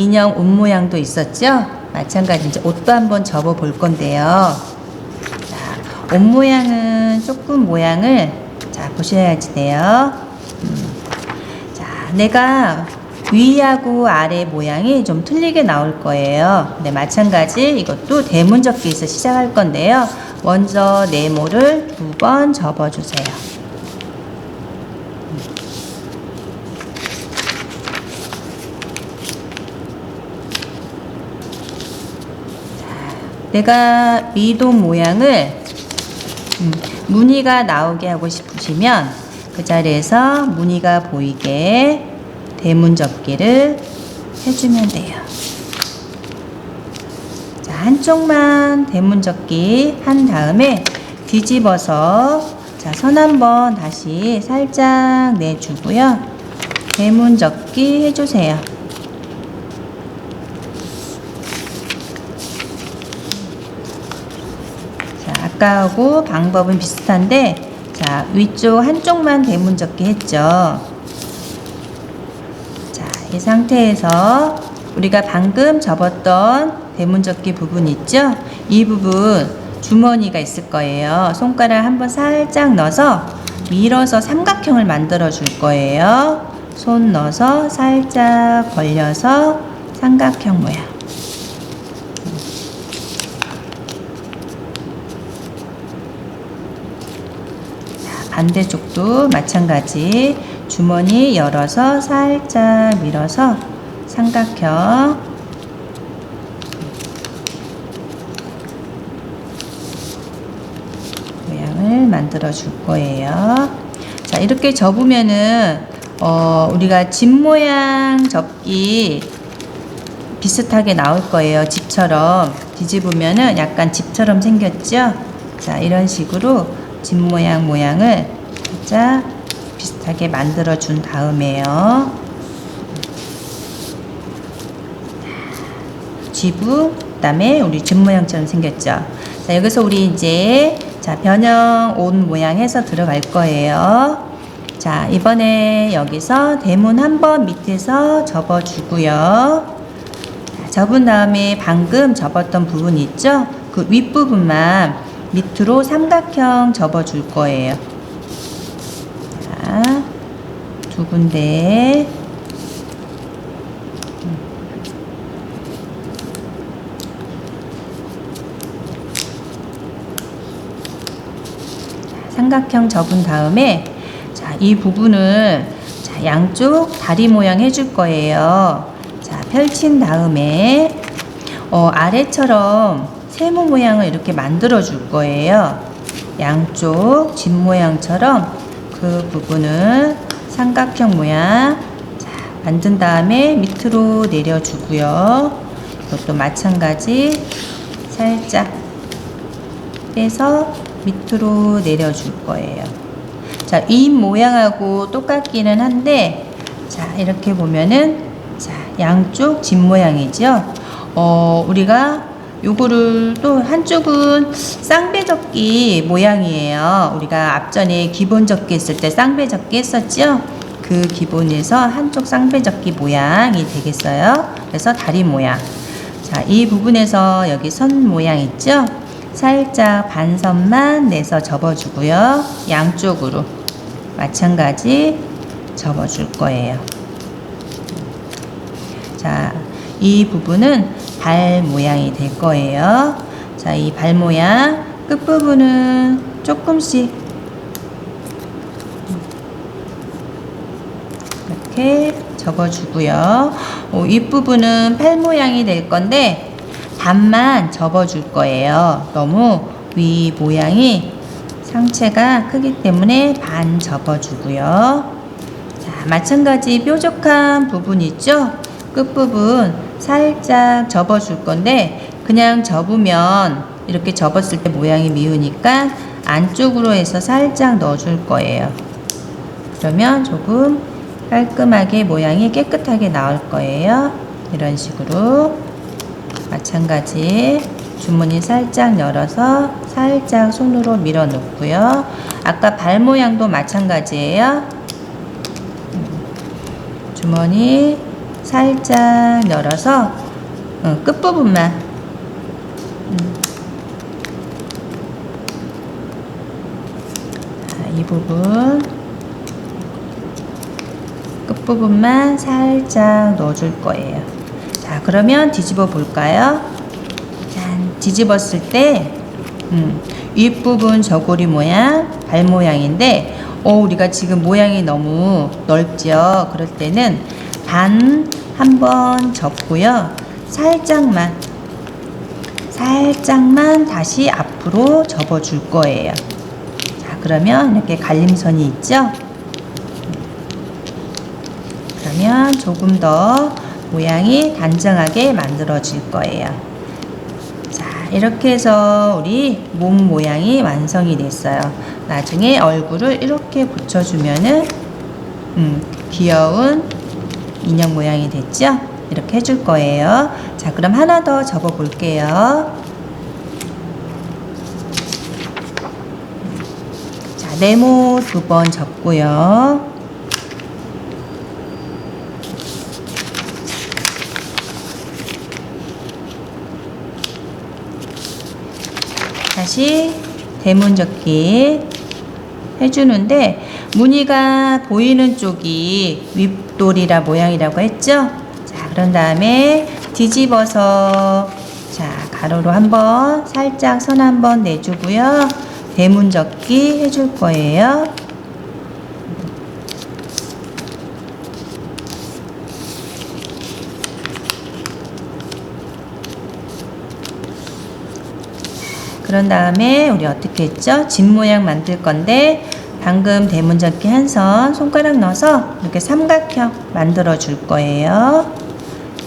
인형 옷 모양도 있었죠? 마찬가지 이제 옷도 한번 접어 볼 건데요. 자, 옷 모양은 조금 모양을 자 보셔야지 돼요. 자, 내가 위하고 아래 모양이 좀 틀리게 나올 거예요. 네, 마찬가지 이것도 대문접기에서 시작할 건데요. 먼저 네모를 2번 접어주세요. 내가 미도 모양을 무늬가 나오게 하고 싶으시면 그 자리에서 무늬가 보이게 대문 접기를 해주면 돼요. 자, 한쪽만 대문 접기 한 다음에 뒤집어서 자, 선 한번 다시 살짝 내주고요. 대문 접기 해주세요. 자, 아까하고 방법은 비슷한데 자, 위쪽 한쪽만 대문 접기 했죠. 이 상태에서 우리가 방금 접었던 대문접기 부분 있죠? 이 부분 주머니가 있을 거예요. 손가락 한번 살짝 넣어서 밀어서 삼각형을 만들어 줄 거예요. 손 넣어서 살짝 벌려서 삼각형 모양. 자, 반대쪽도 마찬가지. 주머니 열어서 살짝 밀어서 삼각형 모양을 만들어 줄 거예요. 자, 이렇게 접으면은 우리가 집 모양 접기 비슷하게 나올 거예요. 집처럼 뒤집으면은 약간 집처럼 생겼죠? 자, 이런 식으로 집 모양을 살짝 비슷하게 만들어 준 다음에요. 쥐부, 그 다음에 우리 집 모양처럼 생겼죠. 자, 여기서 우리 이제 자, 변형 옷 모양 해서 들어갈 거예요. 자, 이번에 여기서 대문 한번 밑에서 접어 주고요. 자, 접은 다음에 방금 접었던 부분 있죠? 그 윗부분만 밑으로 삼각형 접어 줄 거예요. 두 군데 삼각형 접은 다음에 자, 이 부분을 자, 양쪽 다리 모양 해줄 거예요. 자, 펼친 다음에 아래처럼 세모 모양을 이렇게 만들어 줄 거예요. 양쪽 집 모양처럼 그 부분을 삼각형 모양 자, 만든 다음에 밑으로 내려주고요. 이것도 마찬가지 살짝 빼서 밑으로 내려줄 거예요. 자, 이 모양하고 똑같기는 한데 자, 이렇게 보면은 자, 양쪽 집 모양이죠. 우리가 요거를 또 한쪽은 쌍배접기 모양이에요. 우리가 앞전에 기본 접기 했을 때 쌍배접기 했었죠? 그 기본에서 한쪽 쌍배접기 모양이 되겠어요. 그래서 다리 모양. 자, 이 부분에서 여기 선 모양 있죠? 살짝 반선만 내서 접어주고요. 양쪽으로 마찬가지 접어줄 거예요. 자, 이 부분은 발 모양이 될 거예요. 자, 이 발 모양 끝부분은 조금씩 이렇게 접어주고요. 윗부분은 팔 모양이 될 건데 반만 접어줄 거예요. 너무 위 모양이 상체가 크기 때문에 반 접어주고요. 자, 마찬가지 뾰족한 부분 있죠? 끝부분 살짝 접어줄 건데 그냥 접으면 이렇게 접었을 때 모양이 미우니까 안쪽으로 해서 살짝 넣어줄 거예요. 그러면 조금 깔끔하게 모양이 깨끗하게 나올 거예요. 이런 식으로 마찬가지 주머니 살짝 열어서 살짝 손으로 밀어 놓고요. 아까 발 모양도 마찬가지예요. 주머니 살짝 열어서 끝부분만 이 부분 끝부분만 살짝 넣어줄 거예요. 자, 그러면 뒤집어 볼까요? 짠, 뒤집었을 때 윗부분 저고리 모양, 발 모양인데 우리가 지금 모양이 너무 넓죠? 그럴 때는 반 한번 접고요. 살짝만 다시 앞으로 접어 줄 거예요. 자, 그러면 이렇게 갈림선이 있죠? 그러면 조금 더 모양이 단정하게 만들어질 거예요. 자, 이렇게 해서 우리 몸 모양이 완성이 됐어요. 나중에 얼굴을 이렇게 붙여주면은 귀여운 인형 모양이 됐죠? 이렇게 해줄 거예요. 자, 그럼 하나 더 접어 볼게요. 자, 네모 2번 접고요. 다시 대문 접기 해주는데 무늬가 보이는 쪽이 윗돌이라 모양이라고 했죠? 자, 그런 다음에 뒤집어서 자, 가로로 한번 살짝 선 한번 내주고요. 대문 접기 해줄 거예요. 그런 다음에 우리 어떻게 했죠? 집 모양 만들 건데 방금 대문 접기 한 선 손가락 넣어서 이렇게 삼각형 만들어 줄 거예요.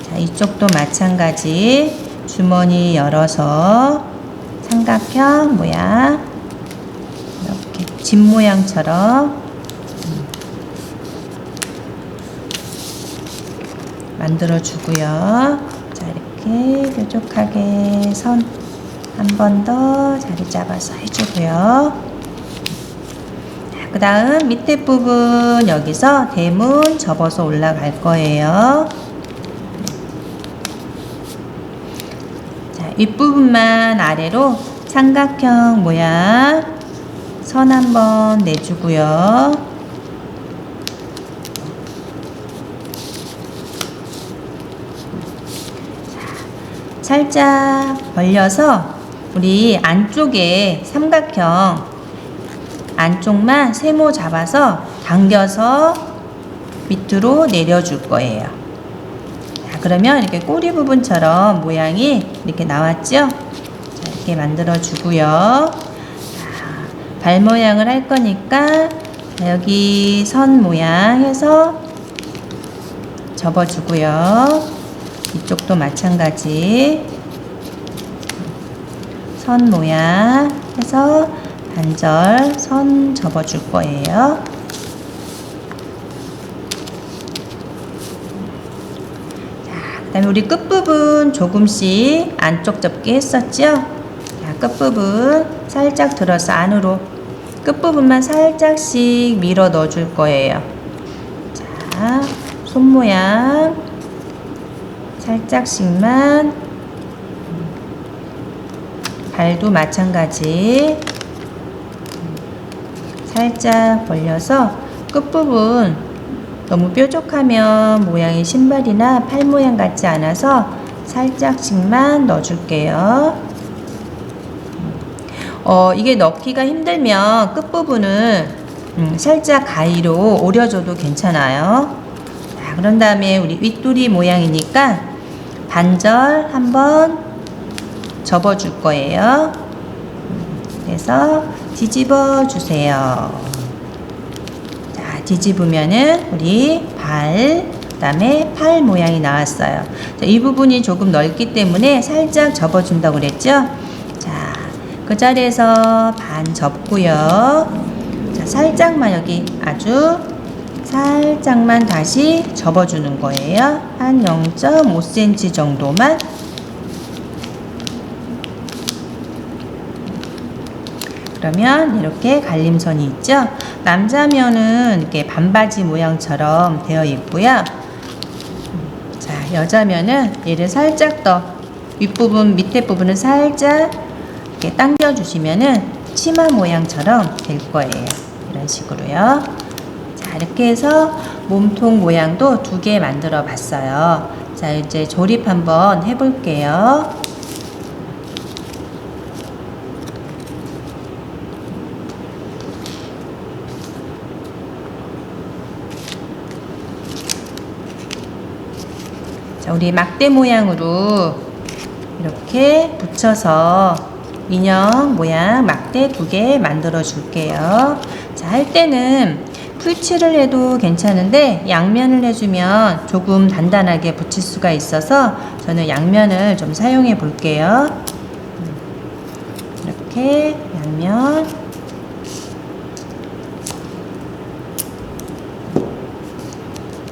자, 이쪽도 마찬가지 주머니 열어서 삼각형 모양 이렇게 집 모양처럼 만들어 주고요. 자, 이렇게 뾰족하게 선 한 번 더 자리 잡아서 해주고요. 그 다음 밑에 부분 여기서 대문 접어서 올라갈 거예요. 자, 윗부분만 아래로 삼각형 모양 선 한 번 내주고요. 살짝 벌려서 우리 안쪽에 삼각형 안쪽만 세모 잡아서 당겨서 밑으로 내려줄 거예요. 자, 그러면 이렇게 꼬리 부분처럼 모양이 이렇게 나왔죠? 자, 이렇게 만들어 주고요. 발 모양을 할 거니까 여기 선 모양 해서 접어 주고요. 이쪽도 마찬가지 선 모양 해서 반절 선 접어 줄 거예요. 자, 그 다음에 우리 끝부분 조금씩 안쪽 접기 했었죠? 자, 끝부분 살짝 들어서 안으로 끝부분만 살짝씩 밀어 넣어 줄 거예요. 자, 손 모양 살짝씩만 발도 마찬가지 살짝 벌려서 끝부분 너무 뾰족하면 모양이 신발이나 팔 모양 같지 않아서 살짝씩만 넣어줄게요. 이게 넣기가 힘들면 끝부분을 살짝 가위로 오려줘도 괜찮아요. 자, 그런 다음에 우리 윗돌이 모양이니까 반절 한번 접어줄 거예요. 그래서 뒤집어 주세요. 자, 뒤집으면은 우리 발, 그 다음에 팔 모양이 나왔어요. 자, 이 부분이 조금 넓기 때문에 살짝 접어준다고 그랬죠? 자, 그 자리에서 반 접고요. 자, 살짝만 여기 아주 살짝만 다시 접어주는 거예요. 한 0.5cm 정도만. 그러면 이렇게 갈림선이 있죠. 남자면은 이렇게 반바지 모양처럼 되어 있고요. 여자면은 얘를 살짝 더 윗부분, 밑에 부분을 살짝 이렇게 당겨 주시면은 치마 모양처럼 될 거예요. 이런 식으로요. 자, 이렇게 해서 몸통 모양도 2개 만들어 봤어요. 자, 이제 조립 한번 해볼게요. 자, 우리 막대 모양으로 이렇게 붙여서 인형 모양 막대 2개 만들어 줄게요. 자, 할 때는 풀칠을 해도 괜찮은데 양면을 해주면 조금 단단하게 붙일 수가 있어서 저는 양면을 좀 사용해 볼게요. 이렇게 양면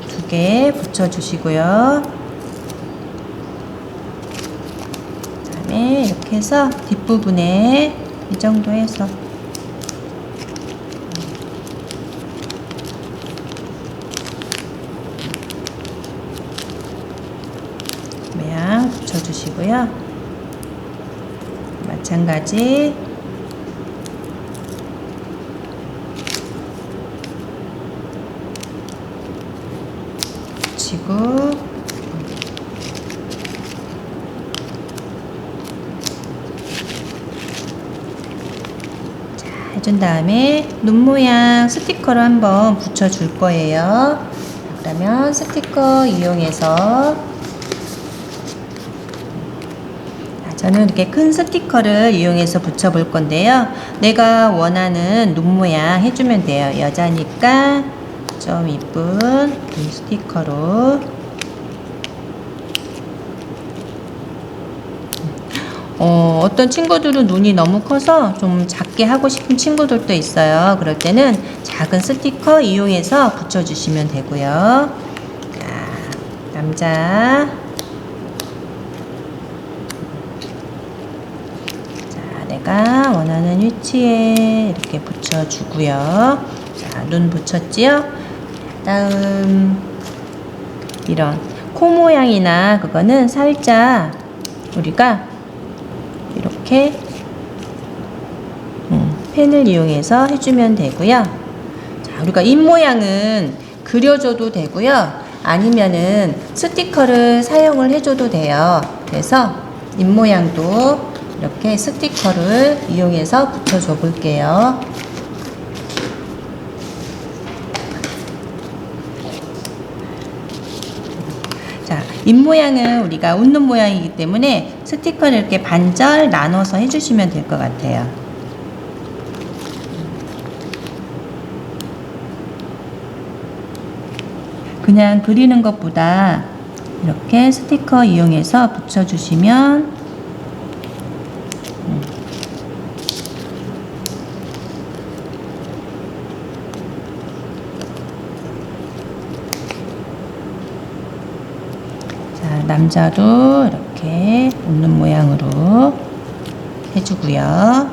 두 개 붙여 주시고요. 그다음에 이렇게 해서 뒷부분에 이 정도 해서 모양 붙여주시고요. 마찬가지 붙이고 자, 해준 다음에 눈 모양 스티커를 한번 붙여줄 거예요. 그러면 스티커 이용해서 저는 이렇게 큰 스티커를 이용해서 붙여볼 건데요. 내가 원하는 눈 모양 해주면 돼요. 여자니까 좀 이쁜 이 스티커로 어떤 친구들은 눈이 너무 커서 좀 작게 하고 싶은 친구들도 있어요. 그럴 때는 작은 스티커 이용해서 붙여주시면 되고요. 자, 남자 내가 원하는 위치에 이렇게 붙여주고요. 자, 눈 붙였지요? 다음 이런 코 모양이나 그거는 살짝 우리가 이렇게 펜을 이용해서 해주면 되고요. 자, 우리가 입 모양은 그려줘도 되고요. 아니면은 스티커를 사용을 해줘도 돼요. 그래서 입 모양도 이렇게 스티커를 이용해서 붙여줘 볼게요. 자, 입 모양은 우리가 웃는 모양이기 때문에 스티커를 이렇게 반절 나눠서 해주시면 될 것 같아요. 그냥 그리는 것보다 이렇게 스티커 이용해서 붙여주시면 남자도 이렇게 웃는 모양으로 해주고요.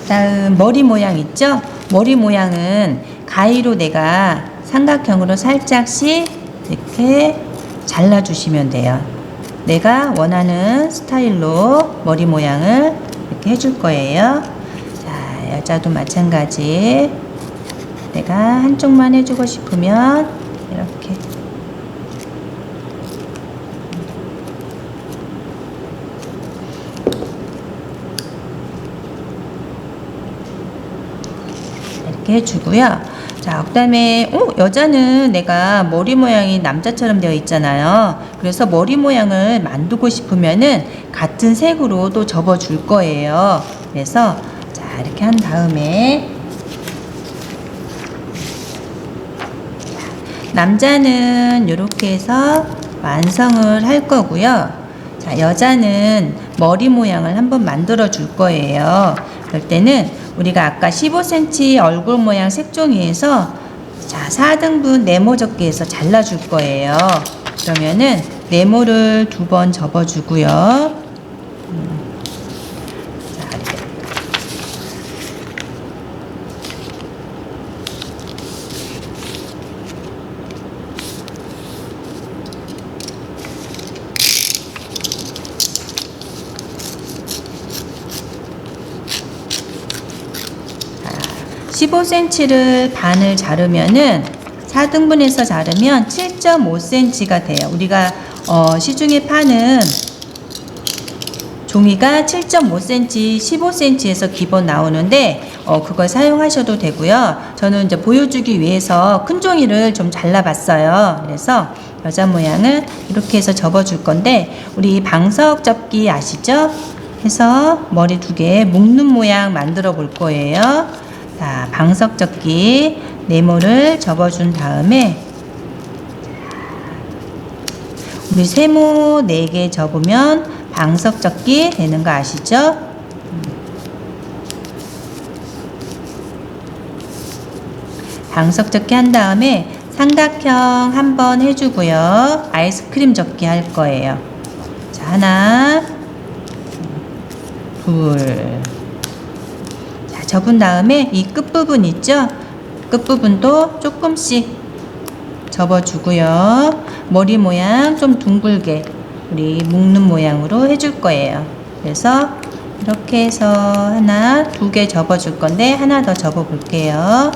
다음 머리 모양 있죠? 머리 모양은 가위로 내가 삼각형으로 살짝씩 이렇게 잘라주시면 돼요. 내가 원하는 스타일로 머리 모양을 이렇게 해줄 거예요. 자, 여자도 마찬가지. 내가 한쪽만 해주고 싶으면 이렇게 해주고요. 자, 그 다음에 여자는 내가 머리 모양이 남자처럼 되어 있잖아요. 그래서 머리 모양을 만들고 싶으면은 같은 색으로 또 접어 줄 거예요. 그래서 자, 이렇게 한 다음에 남자는 이렇게 해서 완성을 할 거고요. 자, 여자는 머리 모양을 한번 만들어 줄 거예요. 그럴 때는 우리가 아까 15cm 얼굴 모양 색종이에서 자, 4등분 네모 접기해서 잘라 줄 거예요. 그러면은 네모를 2번 접어 주고요. 15cm를 반을 자르면은 4등분해서 자르면 7.5cm가 돼요. 우리가 시중에 파는 종이가 7.5cm, 15cm에서 기본 나오는데 그걸 사용하셔도 되고요. 저는 이제 보여주기 위해서 큰 종이를 좀 잘라봤어요. 그래서 여자 모양을 이렇게 해서 접어줄 건데, 우리 방석 접기 아시죠? 해서 머리 2개 묶는 모양 만들어 볼 거예요. 자, 방석 접기 네모를 접어준 다음에 우리 세모 4개 접으면 방석 접기 되는 거 아시죠? 방석 접기 한 다음에 삼각형 한번 해주고요. 아이스크림 접기 할 거예요. 자, 하나, 둘. 자, 접은 다음에 이 끝부분 있죠? 끝부분도 조금씩 접어주고요. 머리 모양 좀 둥글게 우리 묶는 모양으로 해줄 거예요. 그래서 이렇게 해서 하나, 2개 접어줄 건데 하나 더 접어 볼게요.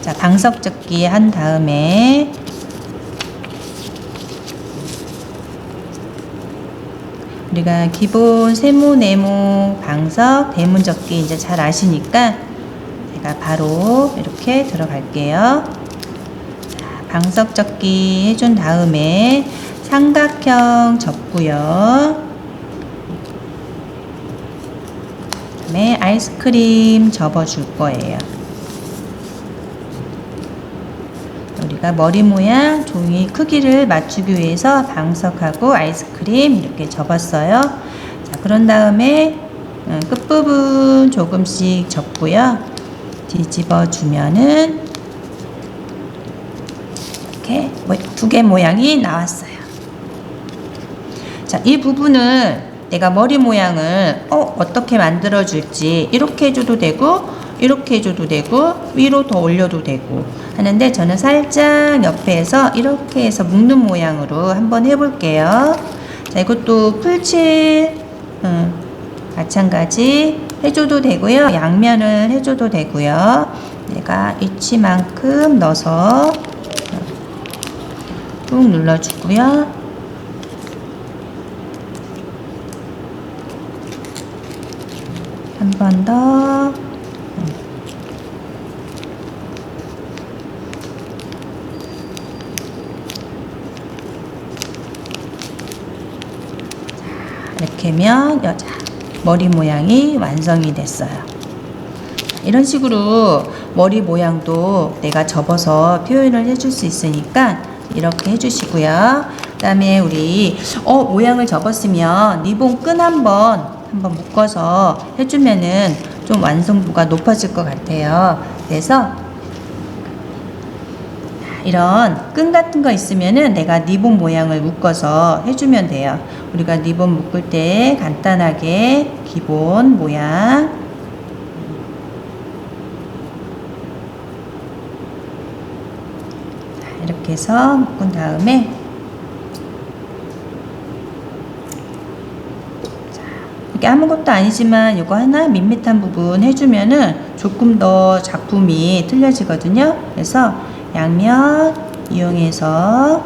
자, 방석 접기 한 다음에 우리가 기본 세모, 네모, 방석, 대문 접기 이제 잘 아시니까 제가 바로 이렇게 들어갈게요. 자, 방석 접기 해준 다음에 삼각형 접고요. 그다음에 아이스크림 접어줄 거예요. 우리가 머리 모양 종이 크기를 맞추기 위해서 방석하고 아이스크림 이렇게 접었어요. 자, 그런 다음에 끝부분 조금씩 접고요. 뒤집어 주면은 이렇게 2개 모양이 나왔어요. 자, 이 부분을 내가 머리 모양을 어떻게 만들어 줄지 이렇게 해줘도 되고 이렇게 해줘도 되고 위로 더 올려도 되고 하는데, 저는 살짝 옆에서 이렇게 해서 묶는 모양으로 한번 해볼게요. 자, 이것도 풀칠 마찬가지 해줘도 되고요. 양면을 해줘도 되고요. 내가 위치만큼 넣어서 꾹 눌러주고요. 한 번 더. 이렇게 하면 여자 머리 모양이 완성이 됐어요. 이런 식으로 머리 모양도 내가 접어서 표현을 해줄 수 있으니까 이렇게 해주시고요. 그 다음에 우리 모양을 접었으면 리본 끈 한번 묶어서 해주면은 좀 완성도가 높아질 것 같아요. 그래서 이런 끈 같은 거 있으면은 내가 리본 모양을 묶어서 해주면 돼요. 우리가 리본 묶을 때 간단하게 기본 모양 이렇게 해서 묶은 다음에 이게 아무것도 아니지만 이거 하나 밋밋한 부분 해주면은 조금 더 작품이 틀려지거든요. 그래서 양면 이용해서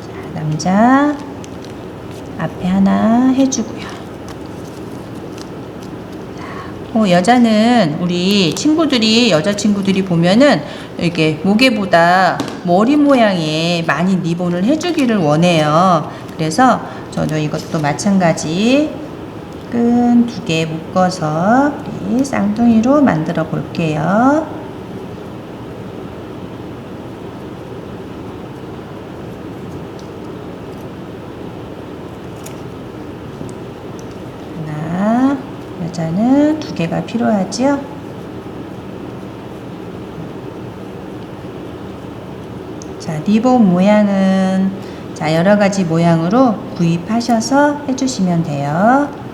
자, 남자 앞에 하나 해주고요. 여자는 우리 친구들이 여자친구들이 보면은 이렇게 목에보다 머리 모양에 많이 리본을 해주기를 원해요. 그래서 저는 이것도 마찬가지 끈 2개 묶어서 우리 쌍둥이로 만들어 볼게요. 하나, 여자는 2개가 필요하지요. 자, 리본 모양은 자, 여러 가지 모양으로 구입하셔서 해주시면 돼요.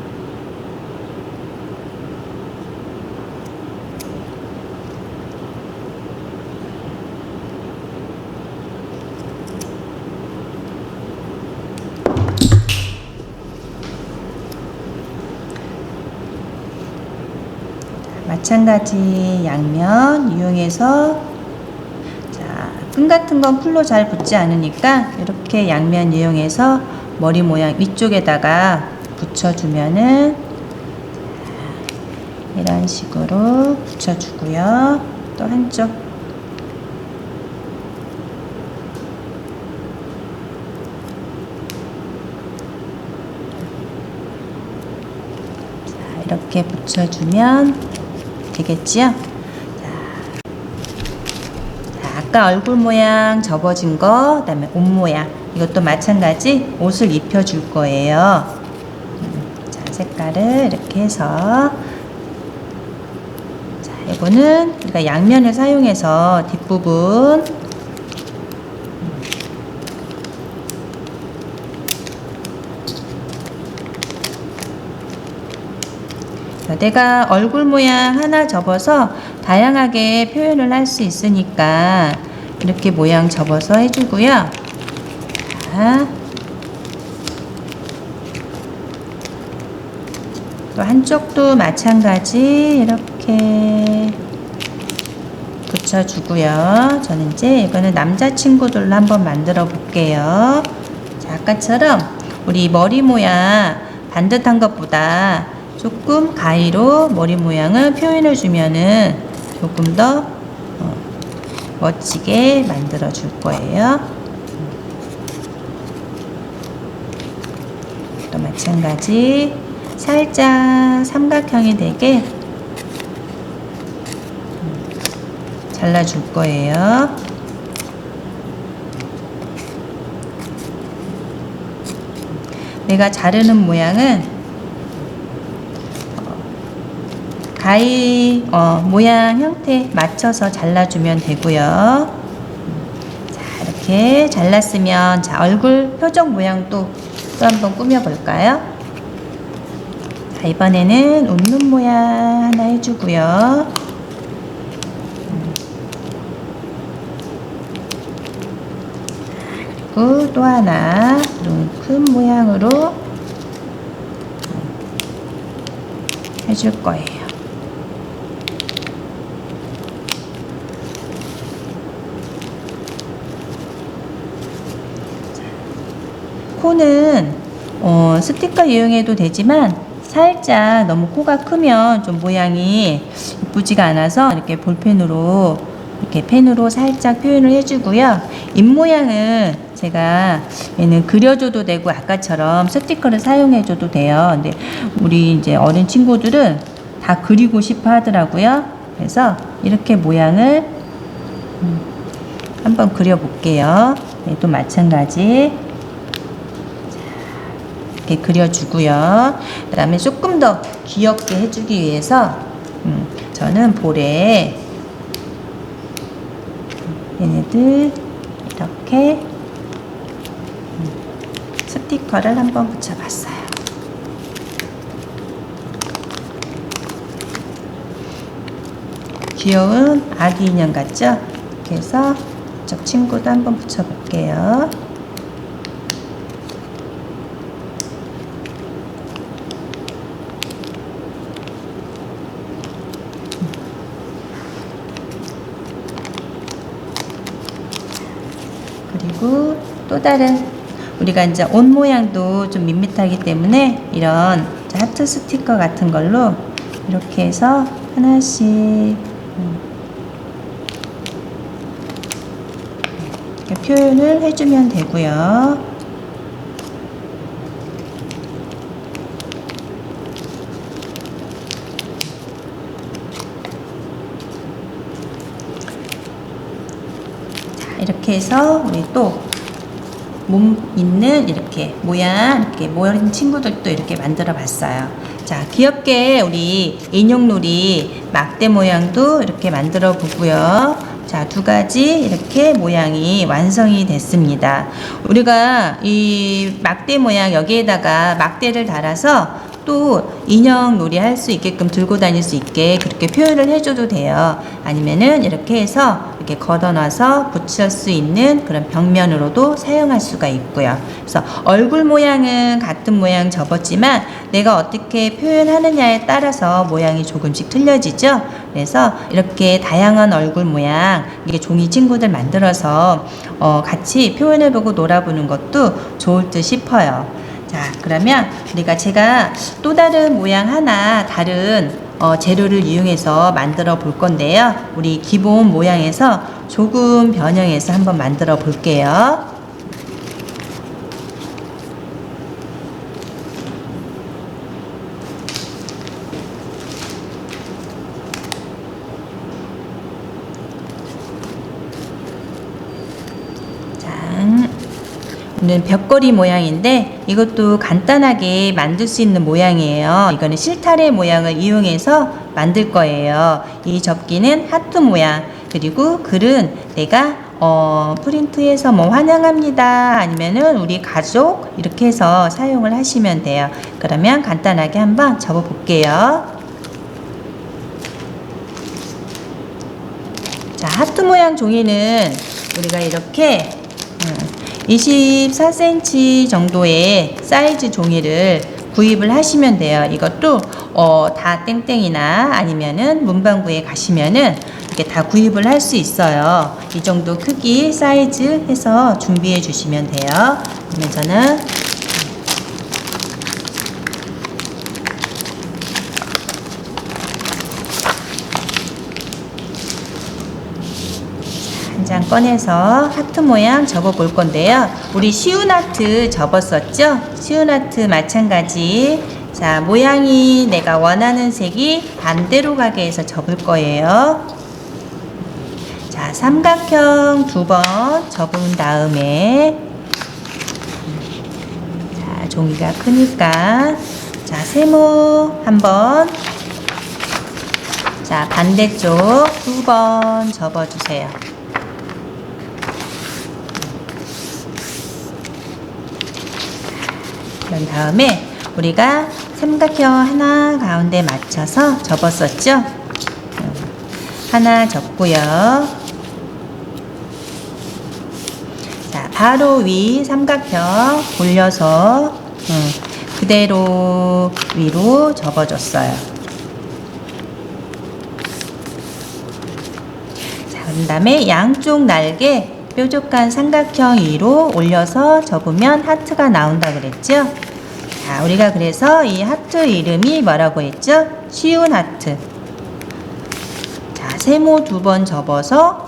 마찬가지 양면 이용해서, 자, 끈 같은 건 풀로 잘 붙지 않으니까 이렇게 양면 이용해서 머리 모양 위쪽에다가 붙여주면은 이런 식으로 붙여주고요. 또 한쪽 이렇게 붙여주면 되겠지요? 자, 아까 얼굴 모양 접어진 거, 그 다음에 옷 모양, 이것도 마찬가지 옷을 입혀줄 거예요. 자, 색깔을 이렇게 해서, 자, 이거는 우리가 양면을 사용해서 뒷부분 내가 얼굴 모양 하나 접어서 다양하게 표현을 할 수 있으니까 이렇게 모양 접어서 해주고요. 자, 또 한쪽도 마찬가지 이렇게 붙여주고요. 저는 이제 이거는 남자친구들로 한번 만들어 볼게요. 자, 아까처럼 우리 머리 모양 반듯한 것보다 조금 가위로 머리 모양을 표현해 주면은 조금 더 멋지게 만들어 줄 거예요. 또 마찬가지 살짝 삼각형이 되게 잘라 줄 거예요. 내가 자르는 모양은 가위 모양 형태 맞춰서 잘라주면 되고요. 자, 이렇게 잘랐으면, 자, 얼굴 표정 모양도 또 한번 꾸며볼까요? 자, 이번에는 웃는 모양 하나 해주고요. 그리고 또 하나 큰 모양으로 해줄 거예요. 코는 스티커 이용해도 되지만 살짝 너무 코가 크면 좀 모양이 이쁘지가 않아서 이렇게 볼펜으로 이렇게 펜으로 살짝 표현을 해주고요. 입 모양은 제가 얘는 그려줘도 되고 아까처럼 스티커를 사용해줘도 돼요. 근데 우리 이제 어린 친구들은 다 그리고 싶어 하더라고요. 그래서 이렇게 모양을 한번 그려볼게요. 네, 또 마찬가지 이렇게 그려주고요. 그 다음에 조금 더 귀엽게 해주기 위해서 저는 볼에 얘네들 이렇게 스티커를 한번 붙여봤어요. 귀여운 아기 인형 같죠? 이렇게 해서 저 친구도 한번 붙여볼게요. 그리고 또 다른 우리가 이제 옷 모양도 좀 밋밋하기 때문에 이런 하트 스티커 같은 걸로 이렇게 해서 하나씩 이렇게 표현을 해주면 되고요. 이렇게 해서 우리 또 몸 있는 이렇게 모양, 이렇게 모양 친구들도 이렇게 만들어 봤어요. 자, 귀엽게 우리 인형놀이 막대 모양도 이렇게 만들어 보고요. 자, 두 가지 이렇게 모양이 완성이 됐습니다. 우리가 이 막대 모양 여기에다가 막대를 달아서 또 인형 놀이 할 수 있게끔 들고 다닐 수 있게 그렇게 표현을 해줘도 돼요. 아니면은 이렇게 해서 이렇게 걷어놔서 붙일 수 있는 그런 벽면으로도 사용할 수가 있고요. 그래서 얼굴 모양은 같은 모양 접었지만 내가 어떻게 표현하느냐에 따라서 모양이 조금씩 틀려지죠. 그래서 이렇게 다양한 얼굴 모양, 이게 종이 친구들 만들어서 같이 표현해보고 놀아보는 것도 좋을 듯 싶어요. 자, 그러면 제가 또 다른 모양 하나 다른 재료를 이용해서 만들어 볼 건데요. 우리 기본 모양에서 조금 변형해서 한번 만들어 볼게요. 오늘 벽걸이 모양인데 이것도 간단하게 만들 수 있는 모양이에요. 이거는 실타래 모양을 이용해서 만들 거예요. 이 접기는 하트 모양, 그리고 글은 내가 프린트해서 뭐 환영합니다 아니면은 우리 가족 이렇게 해서 사용을 하시면 돼요. 그러면 간단하게 한번 접어 볼게요. 자, 하트 모양 종이는 우리가 이렇게 24cm 정도의 사이즈 종이를 구입을 하시면 돼요. 이것도 다 땡땡이나 아니면은 문방구에 가시면은 이렇게 다 구입을 할 수 있어요. 이 정도 크기 사이즈 해서 준비해 주시면 돼요. 그러면 저는 한 장 꺼내서 하트 모양 접어 볼 건데요. 우리 쉬운 하트 접었었죠? 쉬운 하트 마찬가지. 자, 모양이 내가 원하는 색이 반대로 가게 해서 접을 거예요. 자, 삼각형 2번 접은 다음에, 자, 종이가 크니까, 자, 세모 한번, 자, 반대쪽 2번 접어주세요. 그런 다음에 우리가 삼각형 하나 가운데 맞춰서 접었었죠? 하나 접고요. 자, 바로 위 삼각형 돌려서 그대로 위로 접어줬어요. 자, 그 다음에 양쪽 날개 뾰족한 삼각형 위로 올려서 접으면 하트가 나온다 그랬죠? 자, 우리가 그래서 이 하트 이름이 뭐라고 했죠? 쉬운 하트. 자, 세모 2번 접어서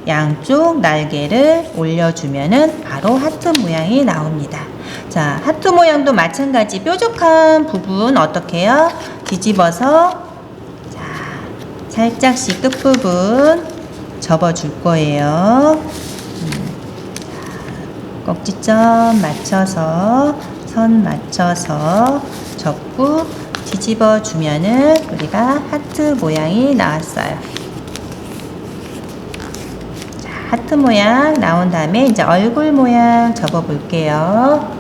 양쪽 날개를 올려주면은 바로 하트 모양이 나옵니다. 자, 하트 모양도 마찬가지 뾰족한 부분 어떻게 해요? 뒤집어서 자, 살짝씩 끝부분 접어줄 거예요. 꼭지점 맞춰서 선 맞춰서 접고 뒤집어 주면은 우리가 하트 모양이 나왔어요. 자, 하트 모양 나온 다음에 이제 얼굴 모양 접어 볼게요.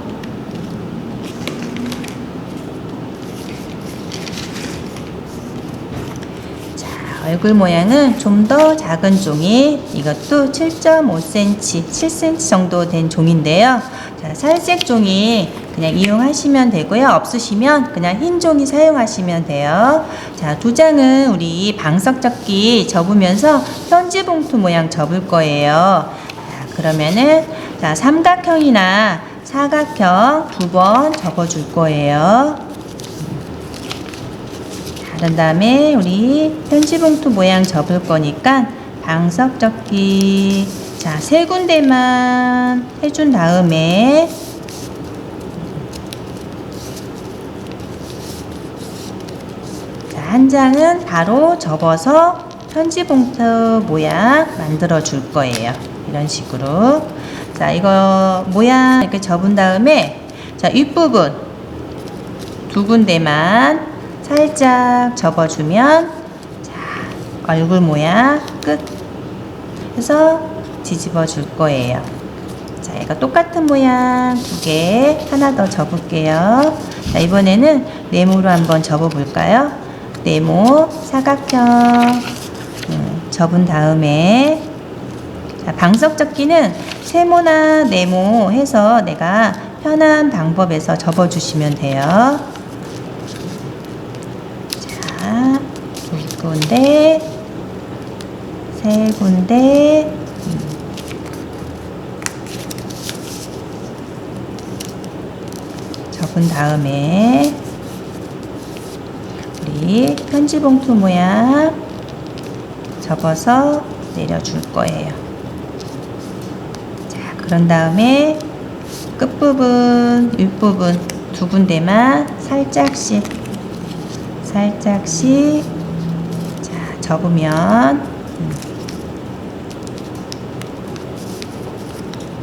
얼굴 모양은 좀 더 작은 종이, 이것도 7.5cm, 7cm 정도 된 종인데요. 자, 살색 종이 그냥 이용하시면 되고요. 없으시면 그냥 흰 종이 사용하시면 돼요. 자, 2장은 우리 방석 접기 접으면서 편지 봉투 모양 접을 거예요. 자, 그러면은 자, 삼각형이나 사각형 2번 접어줄 거예요. 그런 다음에 우리 편지봉투 모양 접을 거니까 방석 접기 자, 3군데만 해준 다음에 자, 한 장은 바로 접어서 편지봉투 모양 만들어 줄 거예요. 이런 식으로. 자, 이거 모양 이렇게 접은 다음에 자, 윗부분 2군데만 살짝 접어주면 자, 얼굴 모양 끝 해서 뒤집어 줄 거예요. 자, 얘가 똑같은 모양 2개 하나 더 접을게요. 자, 이번에는 네모로 한번 접어 볼까요? 네모 사각형 접은 다음에 자, 방석접기는 세모나 네모 해서 내가 편한 방법에서 접어주시면 돼요. 자, 두 군데, 세 군데, 접은 다음에 우리 편지봉투 모양 접어서 내려줄 거예요. 자, 그런 다음에 끝부분, 윗부분 두 군데만 살짝씩 자, 접으면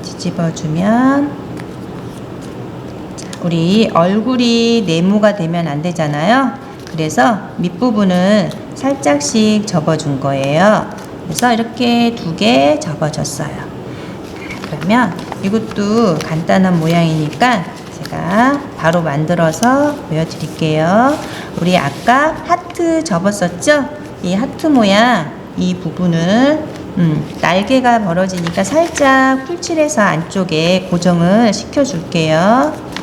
뒤집어주면 우리 얼굴이 네모가 되면 안 되잖아요. 그래서 밑부분을 살짝씩 접어준 거예요. 그래서 이렇게 두 개 접어줬어요. 그러면 이것도 간단한 모양이니까 제가 바로 만들어서 보여드릴게요. 우리 아까 하트 접었었죠? 이 하트 모양 이 부분을 날개가 벌어지니까 살짝 풀칠해서 안쪽에 고정을 시켜줄게요.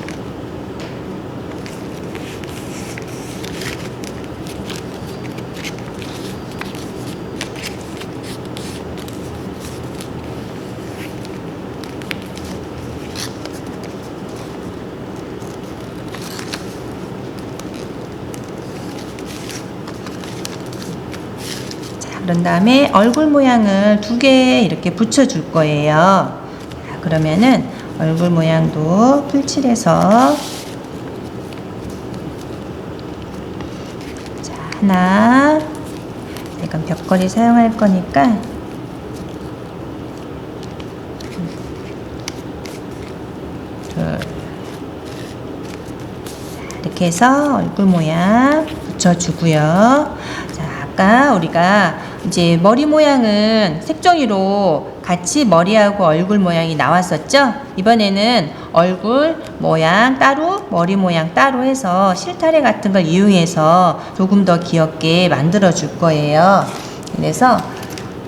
그런 다음에 얼굴 모양을 두 개 이렇게 붙여줄 거예요. 자, 그러면은 얼굴 모양도 풀칠해서 자, 하나, 이건 벽걸이 사용할 거니까 둘, 이렇게 해서 얼굴 모양 붙여주고요. 자, 아까 우리가 이제 머리 모양은 색종이로 같이 머리하고 얼굴 모양이 나왔었죠? 이번에는 얼굴 모양 따로, 머리 모양 따로 해서 실타래 같은 걸 이용해서 조금 더 귀엽게 만들어 줄 거예요. 그래서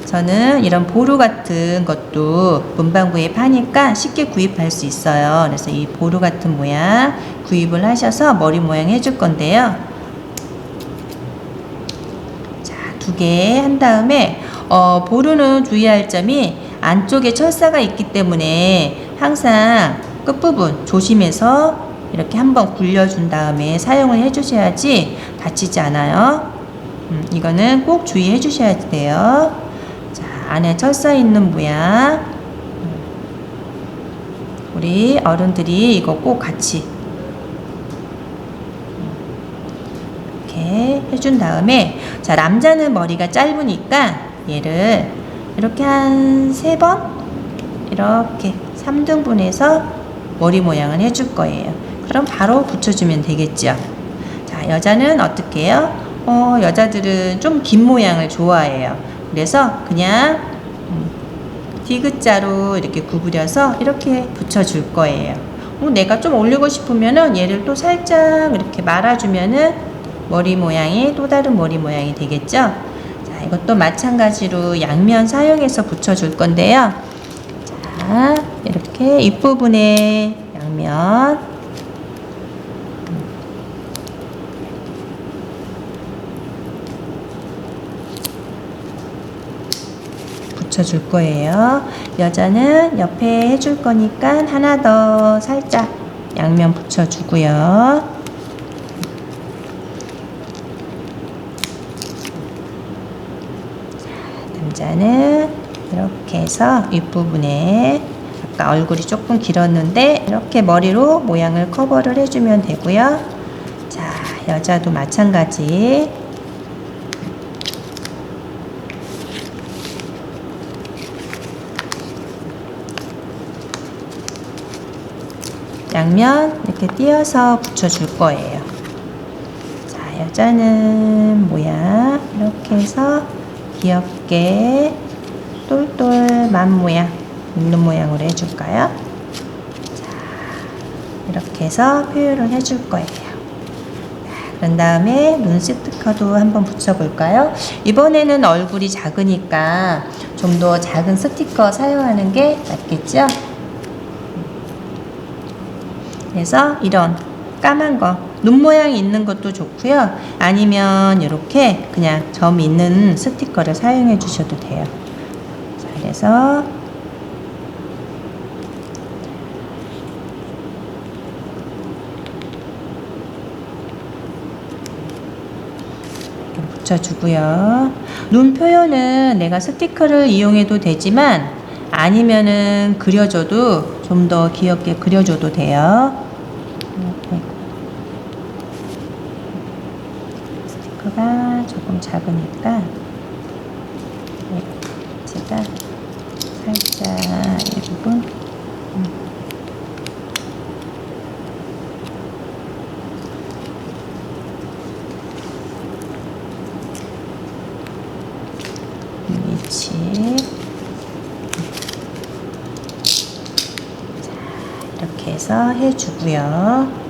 저는 이런 보루 같은 것도 문방구에 파니까 쉽게 구입할 수 있어요. 그래서 이 보루 같은 모양 구입을 하셔서 머리 모양 해줄 건데요. 두 개 한 다음에 보루는 주의할 점이 안쪽에 철사가 있기 때문에 항상 끝부분 조심해서 이렇게 한번 굴려준 다음에 사용을 해주셔야지 다치지 않아요. 이거는 꼭 주의해 주셔야 돼요. 자, 안에 철사 있는 모양 우리 어른들이 이거 꼭 같이 이렇게 해준 다음에 자, 남자는 머리가 짧으니까 얘를 이렇게 한 3번 이렇게 3등분해서 머리 모양을 해줄 거예요. 그럼 바로 붙여주면 되겠죠. 자, 여자는 어떻게 해요? 여자들은 좀 긴 모양을 좋아해요. 그래서 그냥 디귿자로 이렇게 구부려서 이렇게 붙여줄 거예요. 내가 좀 올리고 싶으면은 얘를 또 살짝 이렇게 말아주면은 머리 모양이 또 다른 머리 모양이 되겠죠? 자, 이것도 마찬가지로 양면 사용해서 붙여줄 건데요. 자, 이렇게 윗부분에 양면 붙여줄 거예요. 여자는 옆에 해줄 거니까 하나 더 살짝 양면 붙여주고요. 남자는 이렇게 해서 윗부분에 아까 얼굴이 조금 길었는데 이렇게 머리로 모양을 커버를 해주면 되고요. 자, 여자도 마찬가지 양면 이렇게 띄어서 붙여줄 거예요. 자, 여자는 모양 이렇게 해서 귀엽게 똘똘 만 모양 있는 모양으로 해줄까요? 자, 이렇게 해서 표현을 해줄 거예요. 그런 다음에 눈 스티커도 한번 붙여볼까요? 이번에는 얼굴이 작으니까 좀 더 작은 스티커 사용하는 게 맞겠죠? 그래서 이런 까만 거, 눈 모양이 있는 것도 좋고요. 아니면 이렇게 그냥 점 있는 스티커를 사용해 주셔도 돼요. 자, 그래서 붙여주고요. 눈 표현은 내가 스티커를 이용해도 되지만 아니면은 그려줘도 좀 더 귀엽게 그려줘도 돼요. 스티커가 조금 작으니까 제가 살짝 이 부분 위치 이렇게 해서 해주고요.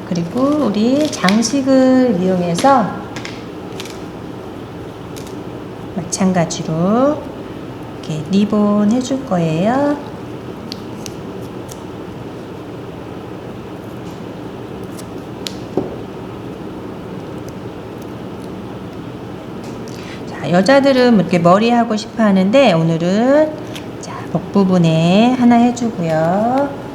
그리고 우리 장식을 이용해서 마찬가지로 이렇게 리본 해줄 거예요. 자, 여자들은 이렇게 머리 하고 싶어 하는데 오늘은 자, 목 부분에 하나 해주고요.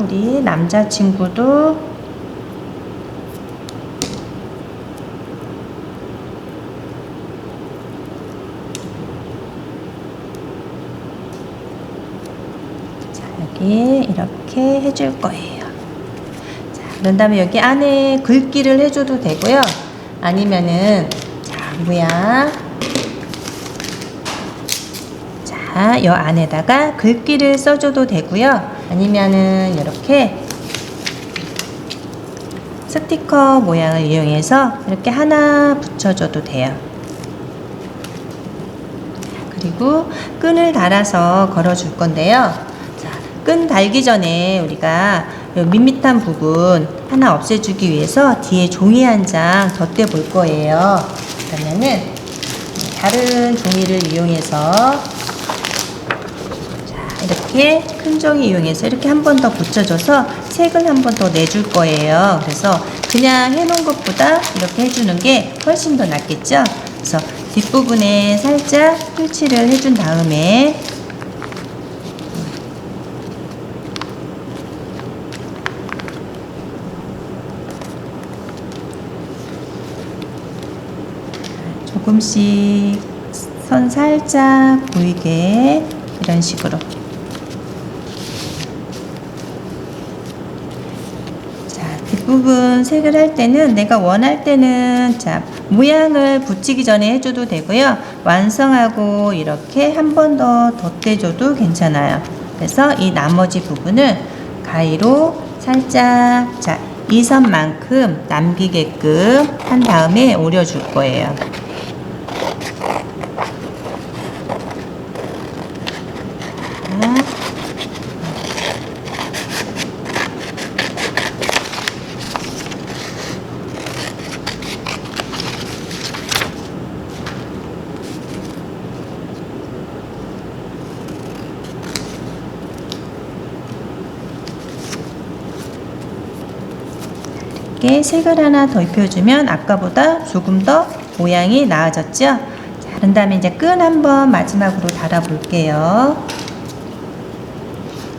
우리 남자친구도 자, 여기 이렇게 해줄 거예요. 자, 그런 다음에 여기 안에 글귀를 해줘도 되고요. 아니면은 자, 모양 자, 요 안에다가 글귀를 써줘도 되고요. 아니면은 이렇게 스티커 모양을 이용해서 이렇게 하나 붙여줘도 돼요. 그리고 끈을 달아서 걸어줄 건데요. 자, 끈 달기 전에 우리가 밋밋한 부분 하나 없애주기 위해서 뒤에 종이 한 장 덧대 볼 거예요. 그러면은 다른 종이를 이용해서 이렇게 큰 종이 이용해서 이렇게 한 번 더 붙여줘서 색을 한 번 더 내줄 거예요. 그래서 그냥 해놓은 것보다 이렇게 해주는 게 훨씬 더 낫겠죠? 그래서 뒷부분에 살짝 풀칠을 해준 다음에 조금씩 선 살짝 보이게 이런 식으로 뒷부분 색을 할 때는 내가 원할 때는 자 모양을 붙이기 전에 해줘도 되고요. 완성하고 이렇게 한 번 더 덧대줘도 괜찮아요. 그래서 이 나머지 부분을 가위로 살짝 자 이 선만큼 남기게끔 한 다음에 오려줄 거예요. 이렇게 색을 하나 더 입혀주면 아까보다 조금 더 모양이 나아졌죠? 자, 그런 다음에 이제 끈 한번 마지막으로 달아 볼게요.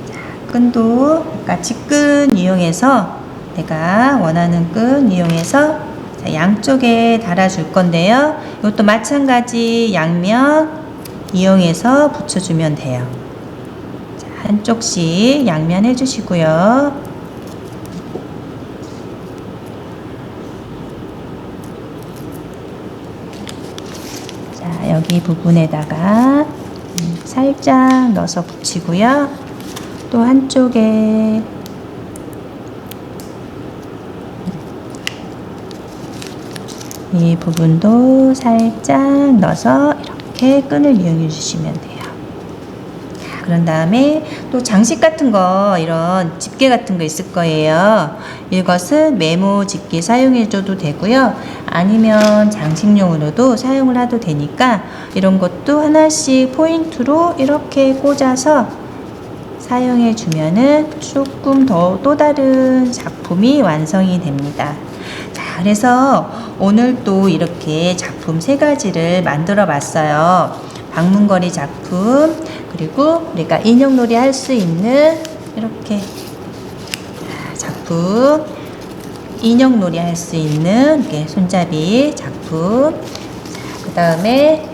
자, 끈도 같이 끈 이용해서 내가 원하는 끈 이용해서 자, 양쪽에 달아줄 건데요. 이것도 마찬가지 양면 이용해서 붙여주면 돼요. 자, 한쪽씩 양면 해주시고요. 여기 부분에다가 살짝 넣어서 붙이고요. 또 한쪽에 이 부분도 살짝 넣어서 이렇게 끈을 이용해 주시면 돼요. 자, 그런 다음에 또 장식 같은 거, 이런 집게 같은 거 있을 거예요. 이것은 메모 집게 사용해 줘도 되고요. 아니면 장식용으로도 사용을 해도 되니까 이런 것도 하나씩 포인트로 이렇게 꽂아서 사용해 주면은 조금 더 또 다른 작품이 완성이 됩니다. 자, 그래서 오늘 또 이렇게 작품 3가지를 만들어 봤어요. 방문거리 작품, 그리고 우리가 인형놀이 할 수 있는 이렇게 작품, 인형놀이 할 수 있는 이렇게 손잡이 작품, 그 다음에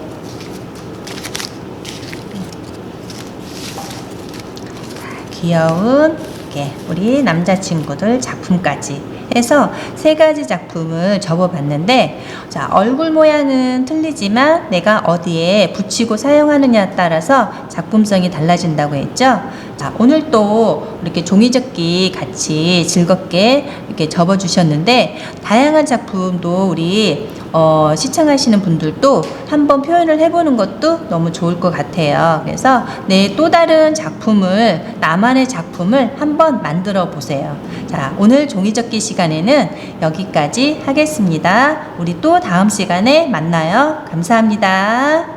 귀여운 이렇게 우리 남자친구들 작품까지 해서 3가지 작품을 접어봤는데, 자, 얼굴 모양은 틀리지만 내가 어디에 붙이고 사용하느냐에 따라서 작품성이 달라진다고 했죠. 자, 오늘 또 이렇게 종이접기 같이 즐겁게 이렇게 접어주셨는데, 다양한 작품도 우리 시청하시는 분들도 한번 표현을 해보는 것도 너무 좋을 것 같아요. 그래서 내 또 다른 작품을, 나만의 작품을 한번 만들어 보세요. 자, 오늘 종이접기 시간에는 여기까지 하겠습니다. 우리 또 다음 시간에 만나요. 감사합니다.